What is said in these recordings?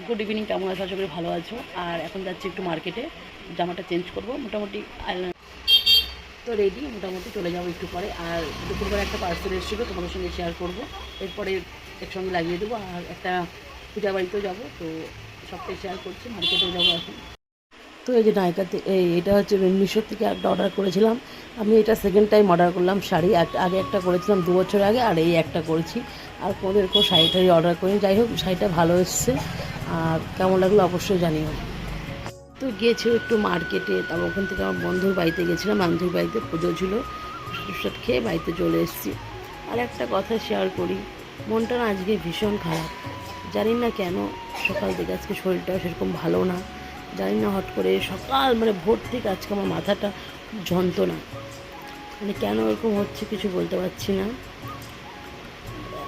Good evening, কেমন আছো? আশা করি ভালো আছো। আর এখন যাচ্ছি একটু মার্কেটে, জামাটা চেঞ্জ করব মোটামুটি। তো রেডি, মোটামুটি চলে যাবো একটু পরে। আর দুপুরবেলা একটা পার্সেল এসেছিলো, তোমাদের সঙ্গে শেয়ার করবো। এরপরে একসঙ্গে লাগিয়ে দেবো। আর একটা পূজা বাড়িতেও যাবো, তো সবটাই শেয়ার করছি। মার্কেটেও যাবো এখন। তো এই যে নায়িকাতে এটা হচ্ছে মিশো থেকে একটা অর্ডার করেছিলাম। আমি এটা সেকেন্ড টাইম অর্ডার করলাম শাড়ি। আগে একটা করেছিলাম 2 বছর আগে, আর এই একটা করেছি। আর কোনোদিন এরকম শাড়ি টাড়ি অর্ডার করি। যাই হোক, শাড়িটা ভালো এসছে। আর কেমন লাগলো অবশ্যই জানিও। তো গিয়েছিল একটু মার্কেটে, তারপর ওখান থেকে আমার বন্ধুর বাড়িতে গেছিলাম। বান্ধবীর বাড়িতে পুজো ছিল, প্রসাদ খেয়ে বাড়িতে চলে এসেছি। আর একটা কথা শেয়ার করি, মনটা না আজকে ভীষণ খারাপ। জানি না কেন, সকাল থেকে আজকে শরীরটাও সেরকম ভালো না। জানি না, হট করে সকাল ভোর থেকে আজকে আমার মাথাটা খুব যন্ত্রণা। কেন এরকম হচ্ছে কিছু বলতে পারছি না।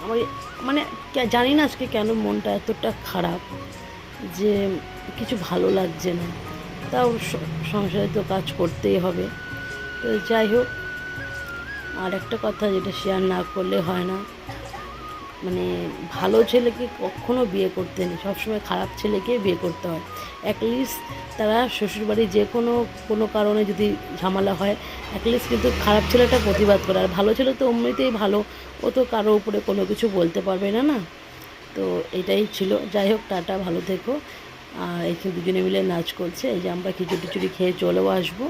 আমার মানে জানি না আজকে কেন মনটা এতটা খারাপ, যে কিছু ভালো লাগছে না। তাও সংসারে তো কাজ করতেই হবে। তো যাই হোক, আর একটা কথা যেটা শেয়ার না করলে হয় না, ভালো ছেলেকে কখনো বিয়ে করতে নেই, সবসময় খারাপ ছেলেকে বিয়ে করতে হয়। অ্যাটলিস্ট তারা শ্বশুরবাড়ি যে কোনো কারণে যদি ঝামেলা হয়, অ্যাটলিস্ট কিন্তু খারাপ ছেলেটা প্রতিবাদ করে। আর ভালো ছেলে তো এমনিতেই ভালো, ও তো কারো উপরে কোনো কিছু বলতে পারবে না, না। তো এটাই ছিল। যাই হোক, টাটা, ভালো থেকো। আর এখানে দুজনে মিলে নাচ করছে। এই যে আমরা খিচুড়ি টিচুড়ি খেয়ে চলেও আসবো।